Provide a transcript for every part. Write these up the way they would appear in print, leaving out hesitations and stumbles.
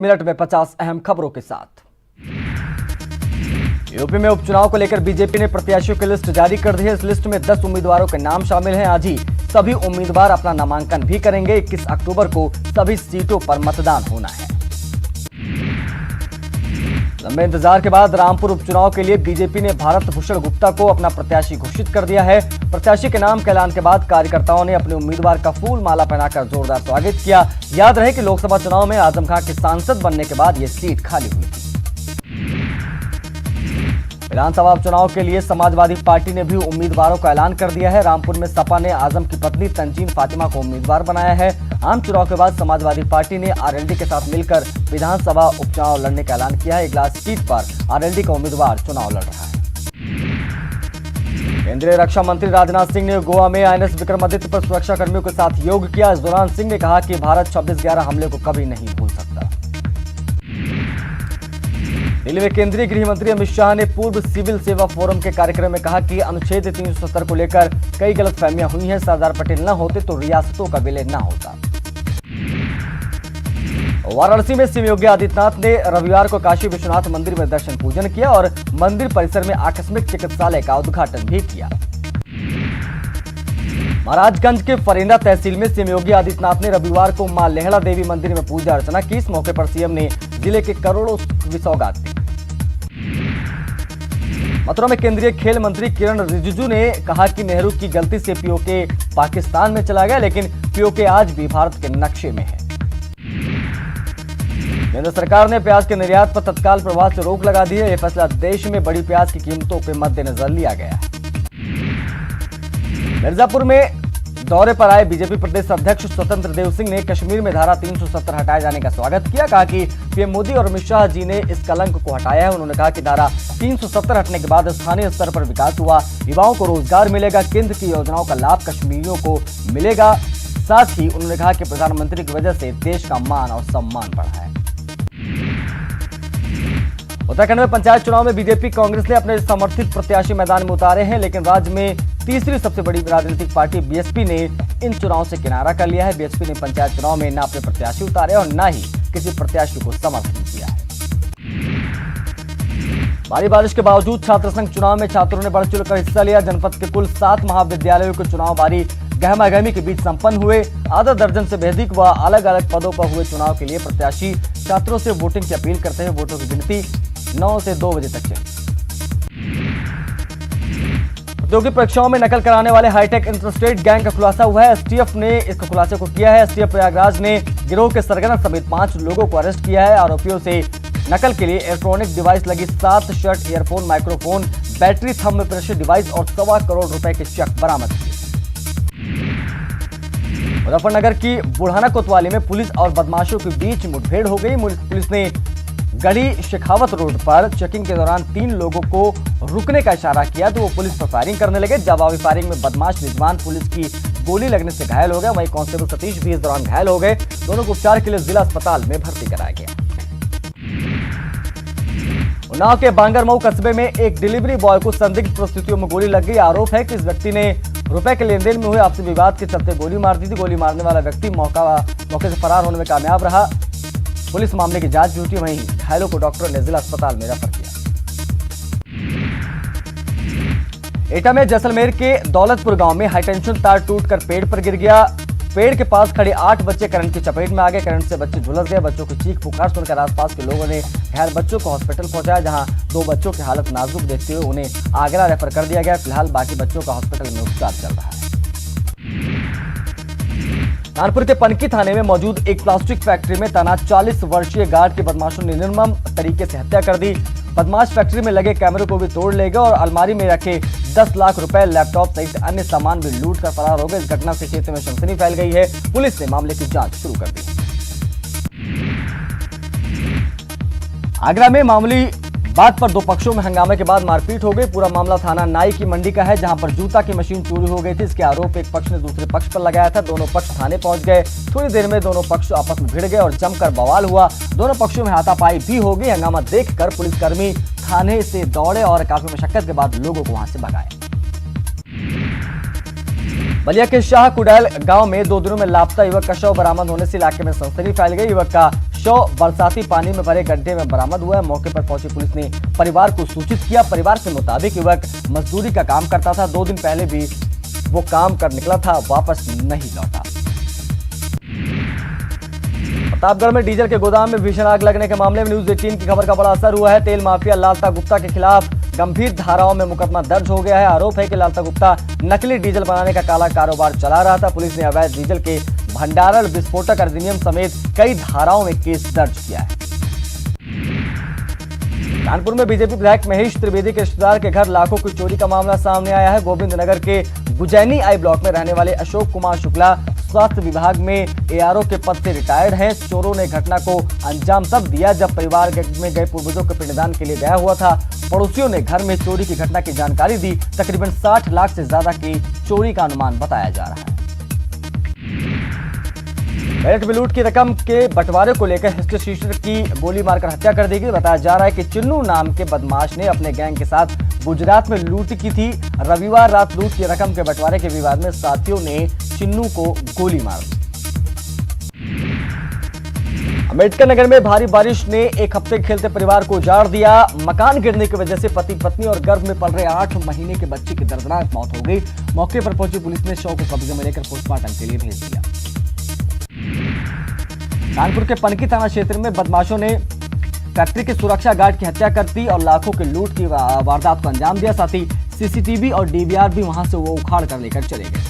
Minute में 50 अहम खबरों के साथ। यूपी में उपचुनाव को लेकर बीजेपी ने प्रत्याशियों की लिस्ट जारी कर दी है। इस लिस्ट में 10 उम्मीदवारों के नाम शामिल हैं। आज ही सभी उम्मीदवार अपना नामांकन भी करेंगे। 21 अक्टूबर को सभी सीटों पर मतदान होना है। लंबे इंतजार के बाद रामपुर उपचुनाव के लिए बीजेपी ने भारत भूषण गुप्ता को अपना प्रत्याशी घोषित कर दिया है। प्रत्याशी के नाम के ऐलान के बाद कार्यकर्ताओं ने अपने उम्मीदवार का फूल माला पहनाकर जोरदार स्वागत किया। याद रहे कि लोकसभा चुनाव में आजम खां के सांसद बनने के बाद यह सीट खाली हुई थी। विधानसभा उपचुनाव के लिए समाजवादी पार्टी ने भी उम्मीदवारों का ऐलान कर दिया है। रामपुर में सपा ने आजम की पत्नी तंजीन फातिमा को उम्मीदवार बनाया है। आम चुनाव के बाद समाजवादी पार्टी ने आरएलडी के साथ मिलकर विधानसभा उपचुनाव लड़ने का ऐलान किया है। इगलास सीट पर आरएलडी का उम्मीदवार चुनाव लड़ रहा है। केंद्रीय रक्षा मंत्री राजनाथ सिंह ने गोवा में आईएनएस विक्रमादित्य पर सुरक्षा कर्मियों के साथ योग किया। इस दौरान सिंह ने कहा कि भारत 26/11 हमले को कभी नहीं भूल सकता। दिल्ली में केंद्रीय गृह मंत्री अमित शाह ने पूर्व सिविल सेवा फोरम के कार्यक्रम में कहा कि अनुच्छेद 370 को लेकर कई गलतफहमियां हुई हैं। सरदार पटेल न होते तो रियासतों का विलय न होता। वाराणसी में सीएम योगी आदित्यनाथ ने रविवार को काशी विश्वनाथ मंदिर में दर्शन पूजन किया और मंदिर परिसर में आकस्मिक चिकित्सालय का उद्घाटन भी किया। महाराजगंज के फरेंदा तहसील में सीएम योगी आदित्यनाथ ने रविवार को मां लेहड़ा देवी मंदिर में पूजा अर्चना की। इस मौके पर सीएम ने जिले के करोड़ों की सौगात दी। मथुरा में केंद्रीय खेल मंत्री किरण रिजिजू ने कहा कि नेहरू की गलती से पीओके पाकिस्तान में चला गया, लेकिन पीओके आज भी भारत के नक्शे में है। केंद्र सरकार ने प्याज के निर्यात पर तत्काल प्रभाव से रोक लगा दी है। यह फैसला देश में बड़ी प्याज की कीमतों के मद्देनजर लिया गया है। मिर्जापुर में दौरे पर आए बीजेपी प्रदेश अध्यक्ष स्वतंत्र देव सिंह ने कश्मीर में धारा 370 हटाए जाने का स्वागत किया। कहा कि पीएम मोदी और अमित शाह जी ने इस कलंक को हटाया है। उन्होंने कहा कि धारा 370 हटने के बाद स्थानीय स्तर पर विकास हुआ, युवाओं को रोजगार मिलेगा, केंद्र की योजनाओं का लाभ कश्मीरियों को मिलेगा। साथ ही उन्होंने कहा कि प्रधानमंत्री की वजह से देश का मान और सम्मान बढ़ा है। उत्तराखंड में पंचायत चुनाव में बीजेपी कांग्रेस ने अपने समर्थित प्रत्याशी मैदान में उतारे हैं, लेकिन राज्य में तीसरी सबसे बड़ी राजनीतिक पार्टी बीएसपी ने इन चुनाव से किनारा कर लिया है। बीएसपी ने पंचायत चुनाव में न अपने प्रत्याशी उतारे और न ही किसी प्रत्याशी को समर्थन किया है। भारी बारिश के बावजूद छात्र संघ चुनाव में छात्रों ने बढ़ चढ़कर हिस्सा लिया। जनपद के कुल 7 महाविद्यालयों के चुनाव भारी गहमागहमी के बीच संपन्न हुए। आधा दर्जन से भी अधिक व अलग अलग पदों पर हुए चुनाव के लिए प्रत्याशी छात्रों से वोटिंग की अपील करते हुए वोटों की गिनती 9 से 2 बजे तक चली। प्रतियोगी परीक्षाओं में नकल कराने वाले हाईटेक इंटरस्टेट गैंग का खुलासा हुआ है। एसटीएफ ने इसके खुलासे को किया है। एसटीएफ प्रयागराज ने गिरोह के सरगना समेत 5 लोगों को अरेस्ट किया है। आरोपियों से नकल के लिए इलेक्ट्रॉनिक डिवाइस लगी 7 shirt, earphone, microphone, battery, thumb pressure device और 1.25 करोड़ रुपए के चेक बरामद किए। मुजफ्फरनगर की बुढ़ाना कोतवाली में पुलिस और बदमाशों के बीच मुठभेड़ हो गई। पुलिस ने गढ़ी शेखावत रोड पर चेकिंग के दौरान 3 लोगों को रुकने का इशारा किया तो वो पुलिस पर फायरिंग करने लगे। जवाबी फायरिंग में बदमाश रिजवान पुलिस की गोली लगने से घायल हो गया। वहीं कांस्टेबल सतीश भी इस दौरान घायल हो गए। दोनों को उपचार के लिए जिला अस्पताल में भर्ती कराया गया। उन्नाव के बांगरमऊ कस्बे में एक डिलीवरी बॉय को संदिग्ध परिस्थितियों में गोली लग गई। आरोप है कि इस व्यक्ति ने रुपए के लेन देन में हुए आपसी विवाद के चलते गोली मार दी थी। गोली मारने वाला व्यक्ति मौके से फरार होने में कामयाब रहा। पुलिस मामले की जांच जुटी। वहीं घायलों को डॉक्टर ने जिला अस्पताल में रेफर किया। एटा में जैसलमेर के दौलतपुर गांव में हाईटेंशन तार टूटकर पेड़ पर गिर गया। पेड़ के पास खड़े 8 बच्चे करंट की चपेट में आ गए। करंट से बच्चे झुलस गए। बच्चों की चीख पुकार सुनकर आसपास के लोगों ने घायल बच्चों को हॉस्पिटल पहुंचाया, जहां 2 बच्चों की हालत नाजुक देखते हुए उन्हें आगरा रेफर कर दिया गया। फिलहाल बाकी बच्चों का हॉस्पिटल में उपचार चल रहा है। कानपुर के पनकी थाने में मौजूद एक प्लास्टिक फैक्ट्री में तैनात 40 वर्षीय गार्ड की बदमाशों ने निर्मम तरीके से हत्या कर दी। बदमाश फैक्ट्री में लगे कैमरे को भी तोड़ ले गए और अलमारी में रखे 10 लाख रुपए, लैपटॉप सहित अन्य सामान भी लूट कर फरार हो गए। इस घटना से क्षेत्र में सनसनी फैल गई है। पुलिस ने मामले की जांच शुरू कर दी। आगरा में मामूली बात पर 2 पक्षों में हंगामे के बाद मारपीट हो गई। पूरा मामला थाना नाई की मंडी का है, जहां पर जूता की मशीन चोरी हो गई थी। इसके आरोप एक पक्ष ने दूसरे पक्ष पर लगाया था। दोनों पक्ष थाने पहुंच गए। थोड़ी देर में दोनों पक्ष आपस में भिड़ गए और जमकर बवाल हुआ। दोनों पक्षों में हाथापाई भी हो गई। हंगामा देखकर पुलिसकर्मी थाने से दौड़े और काफी मशक्कत के बाद लोगों को वहां से भगाए। बलिया के शाह कुडैल गांव में 2 दिनों में लापता युवक का शव बरामद होने से इलाके में सनसनी फैल गई। युवक का शव बरसाती पानी में भरे गड्ढे में बरामद हुआ है। मौके पर पहुंची पुलिस ने परिवार को सूचित किया। परिवार के मुताबिक युवक मजदूरी का काम करता था। 2 दिन पहले भी वो काम कर निकला था, वापस नहीं लौटा। प्रतापगढ़ में डीजल के गोदाम में भीषण आग लगने के मामले में न्यूज 18 की खबर का बड़ा असर हुआ है। तेल माफिया लालता गुप्ता के खिलाफ गंभीर धाराओं में मुकदमा दर्ज हो गया है। आरोप है कि लालता गुप्ता नकली डीजल बनाने का काला कारोबार चला रहा था। पुलिस ने अवैध डीजल के भंडारण, विस्फोटक अधिनियम समेत कई धाराओं में केस दर्ज किया है। कानपुर में बीजेपी विधायक महेश त्रिवेदी के रिश्तेदार के घर लाखों की चोरी का मामला सामने आया है। गोविंद नगर के गुजैनी आई ब्लॉक में रहने वाले अशोक कुमार शुक्ला स्वास्थ्य विभाग में एआरओ के पद से रिटायर्ड हैं। चोरों ने घटना को अंजाम तब दिया जब परिवार में गए पूर्वजों के पिंडदान के लिए गया हुआ था। पड़ोसियों ने घर में चोरी की घटना की जानकारी दी। तकरीबन 60 लाख से ज्यादा की चोरी का अनुमान बताया जा रहा है। मेरठ में लूट की रकम के बंटवारे को लेकर हिस्ट्री शीटर की गोली मारकर हत्या कर दी गई। बताया जा रहा है कि चिन्नू नाम के बदमाश ने अपने गैंग के साथ गुजरात में लूट की थी। रविवार रात लूट की रकम के बंटवारे के विवाद में साथियों ने चिन्नू को गोली मार दी। अम्बेडकर नगर में भारी बारिश ने एक हफ्ते खेलते परिवार को उजाड़ दिया। मकान गिरने की वजह से पति पत्नी और गर्भ में पल रहे 8 महीने के बच्चे की दर्दनाक मौत हो गई। मौके पर पहुंची पुलिस ने शव को कब्जे में लेकर पोस्टमार्टम के लिए भेज दिया। कानपुर के पनकी थाना क्षेत्र में बदमाशों ने फैक्ट्री के सुरक्षा गार्ड की हत्या कर दी और लाखों के लूट की वारदात को अंजाम दिया। साथ ही सीसीटीवी और डीवीआर भी वहां से वो उखाड़ कर लेकर चले गए।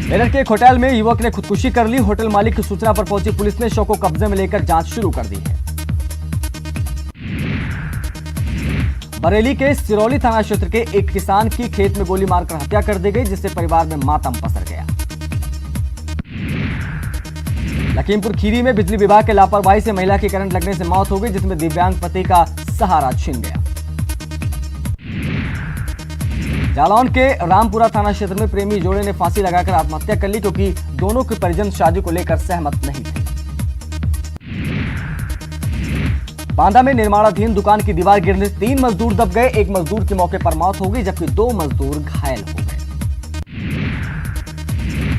मेरठ के एक होटल में युवक ने खुदकुशी कर ली। होटल मालिक की सूचना पर पहुंची पुलिस ने शव को कब्जे में लेकर जांच शुरू कर दी है। बरेली के सिरौली थाना क्षेत्र के एक किसान की खेत में गोली मारकर हत्या कर दी गई, जिससे परिवार में मातम पसर गया। लखीमपुर खीरी में बिजली विभाग के लापरवाही से महिला की करंट लगने से मौत हो गई, जिसमें दिव्यांग पति का सहारा छिन गया। जालौन के रामपुरा थाना क्षेत्र में प्रेमी जोड़े ने फांसी लगाकर आत्महत्या कर ली, क्योंकि दोनों के परिजन शादी को लेकर सहमत नहीं थे। बांदा में निर्माणाधीन दुकान की दीवार गिरने से 3 मजदूर दब गए। एक मजदूर की मौके पर मौत हो गई, जबकि 2 मजदूर घायल हो गए।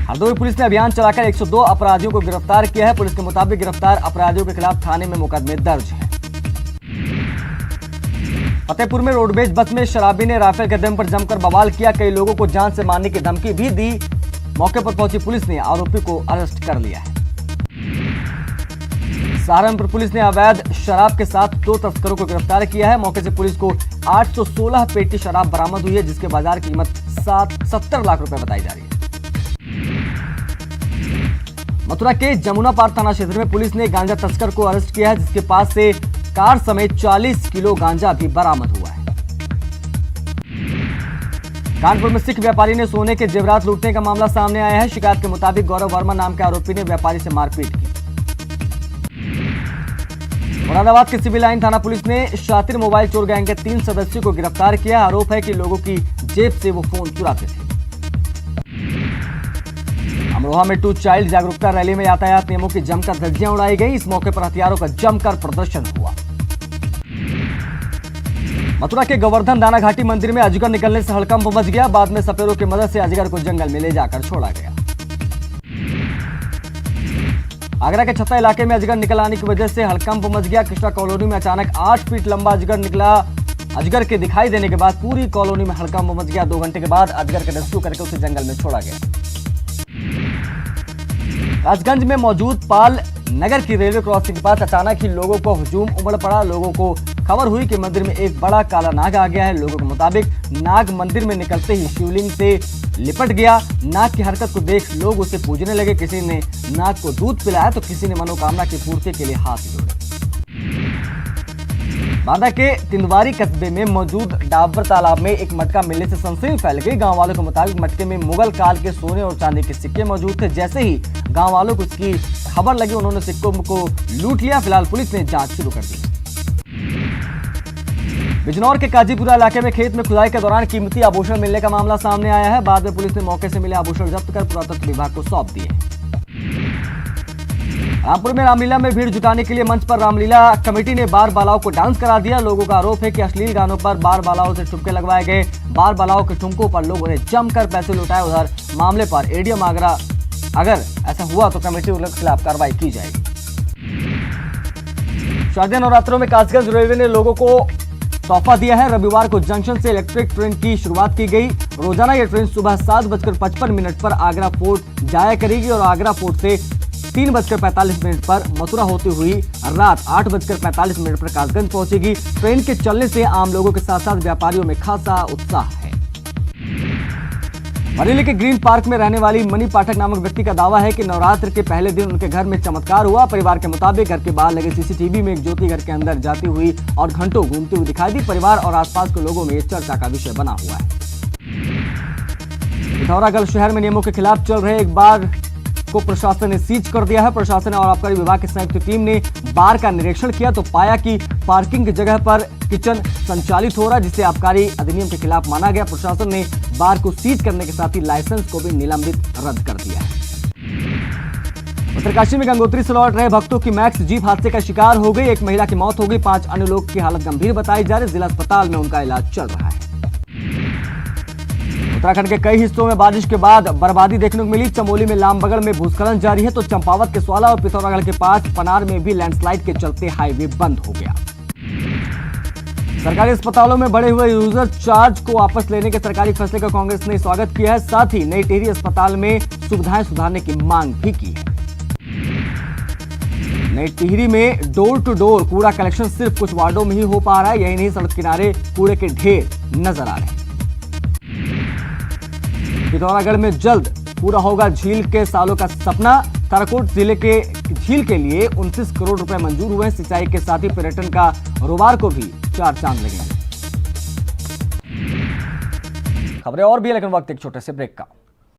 हरदोई पुलिस ने अभियान चलाकर 102 अपराधियों को गिरफ्तार किया है। पुलिस के मुताबिक गिरफ्तार अपराधियों के खिलाफ थाने में मुकदमे दर्ज हैं। फतेहपुर में रोडवेज बस में शराबी ने राफेल के दम पर जमकर बवाल किया। कई लोगों को जान से मारने की धमकी भी दी। मौके पर पहुंची पुलिस ने आरोपी को अरेस्ट कर लिया है। सहारनपुर पुलिस ने अवैध शराब के साथ 2 तस्करों को गिरफ्तार किया है। मौके से पुलिस को 816 पेटी शराब बरामद हुई है, जिसके बाजार कीमत 70 लाख रुपए बताई जा रही है। मथुरा के जमुना पार थाना क्षेत्र में पुलिस ने गांजा तस्कर को अरेस्ट किया है, जिसके पास से कार समेत 40 किलो गांजा भी बरामद हुआ है। कानपुर में सिख व्यापारी ने सोने के जेवरात लूटने का मामला सामने आया है। शिकायत के मुताबिक गौरव वर्मा नाम के आरोपी ने व्यापारी से मारपीट की। मुरादाबाद के सिविल लाइन थाना पुलिस ने शातिर मोबाइल चोर गैंग के 3 सदस्यों को गिरफ्तार किया। आरोप है कि लोगों की जेब से वो फोन चुराते थे। अमरोहा में 2 चाइल्ड जागरूकता रैली में यातायात नियमों की जमकर धज्जियां उड़ाई गई। इस मौके पर हथियारों का जमकर प्रदर्शन हुआ। मथुरा के गोवर्धन दाना घाटी मंदिर में अजगर निकलने से हड़कंप मच गया। बाद में सपेरों की मदद से अजगर को जंगल में ले जाकर छोड़ा गया। आगरा के छत्ता इलाके में अजगर निकल आने की वजह से हड़कंप मच गया। कृष्णा कॉलोनी में अचानक 8 फीट लंबा अजगर निकला। अजगर के दिखाई देने के बाद पूरी कॉलोनी में हड़कंप मच गया। 2 घंटे के बाद अजगर का रेस्क्यू करके उसे जंगल में छोड़ा गया। राजगंज में मौजूद पाल नगर की रेलवे क्रॉसिंग के पास अचानक ही लोगों को हुजूम उमड़ पड़ा। लोगों को खबर हुई कि मंदिर में एक बड़ा काला नाग आ गया है। लोगों के मुताबिक नाग मंदिर में निकलते ही शिवलिंग से लिपट गया। नाग की हरकत को देख लोग उसे पूजने लगे। किसी ने नाग को दूध पिलाया तो किसी ने मनोकामना की पूर्ति के लिए हाथ जोड़े। बांदा के तिंदवारी कस्बे में मौजूद डाबर तालाब में एक मटका मिलने से सनसनी फैल गई। गांव वालों के मुताबिक मटके में मुगल काल के सोने और चांदी के सिक्के मौजूद थे। जैसे ही गांव वालों को इसकी खबर लगी, उन्होंने सिक्कों को लूट लिया। फिलहाल पुलिस ने जांच शुरू कर दी। बिजनौर के काजीपुरा इलाके में खेत में खुदाई के दौरान कीमती आभूषण मिलने का मामला सामने आया है। बाद में पुलिस ने मौके से मिले आभूषण जब्त कर पुरातत्व विभाग को सौंप दिए। रामपुर में रामलीला में भीड़ जुटाने के लिए मंच पर रामलीला कमेटी ने बार बालाओं को डांस करा दिया। लोगों का आरोप है कि अश्लील गानों पर बार बालाओं से ठुमके लगवाए गए। बार बालाओं के ठुमकों पर लोगों ने जमकर पैसे लुटाए। उधर मामले पर एडीएम आगरा अगर ऐसा हुआ तो कमेटी के खिलाफ कार्रवाई की जाएगी। शारदीय नवरात्रों में कासगंज रेलवे ने लोगों को तोहफा दिया है। रविवार को जंक्शन से इलेक्ट्रिक ट्रेन की शुरुआत की गई। रोजाना यह ट्रेन सुबह 7:55 पर आगरा फोर्ट जाया करेगी और आगरा फोर्ट से 3:45 पर मथुरा होती हुई रात 8:45 पर कासगंज पहुंचेगी। ट्रेन के चलने से आम लोगों के साथ साथ व्यापारियों में खासा उत्साह है। बरेली के ग्रीन पार्क में रहने वाली मनी पाठक नामक व्यक्ति का दावा है कि नवरात्र के पहले दिन उनके घर में चमत्कार हुआ। परिवार के मुताबिक घर के बाहर लगे सीसीटीवी में एक ज्योति घर के अंदर जाती हुई और घंटों घूमती हुई दिखाई दी। परिवार और आसपास के लोगों में यह चर्चा का विषय बना हुआ है। पिथौरागढ़ शहर में नियमों के खिलाफ चल रहे एक बार को प्रशासन ने सीज कर दिया है। प्रशासन और आबकारी विभाग की संयुक्त टीम ने बार का निरीक्षण किया तो पाया कि पार्किंग की जगह पर किचन संचालित हो रहा है, जिसे आबकारी अधिनियम के खिलाफ माना गया। प्रशासन ने बार को सीज करने के साथ ही लाइसेंस को भी निलंबित रद्द कर दिया है। उत्तरकाशी में गंगोत्री से लौट रहे भक्तों की मैक्स जीप हादसे का शिकार हो गई। एक महिला की मौत हो गई। 5 अन्य लोग की हालत गंभीर बताई जा रही। जिला अस्पताल में उनका इलाज चल रहा है। उत्तराखंड के कई हिस्सों में बारिश के बाद बर्बादी देखने को मिली। चमोली में लामबगड़ में भूस्खलन जारी है तो चंपावत के स्वाला और पिथौरागढ़ के पास पनार में भी लैंडस्लाइड के चलते हाईवे बंद हो गया। सरकारी अस्पतालों में बढ़े हुए यूजर चार्ज को वापस लेने के सरकारी फैसले का कांग्रेस ने स्वागत किया है। साथ ही नई टिहरी अस्पताल में सुविधाएं सुधारने की मांग भी की है। नई टिहरी में डोर टू डोर कूड़ा कलेक्शन सिर्फ कुछ वार्डों में ही हो पा रहा है। यही नहीं, सड़क किनारे कूड़े के ढेर नजर आ रहे हैं। पिथौरागढ़ में जल्द पूरा होगा झील के सालों का सपना। ताराकोट जिले के झील के लिए 29 करोड़ रुपए मंजूर हुए हैं। सिंचाई के साथ ही पर्यटन का रोबार को भी 4 चांद लगेंगे। खबरें और भी है, लेकिन वक्त एक छोटे से ब्रेक का।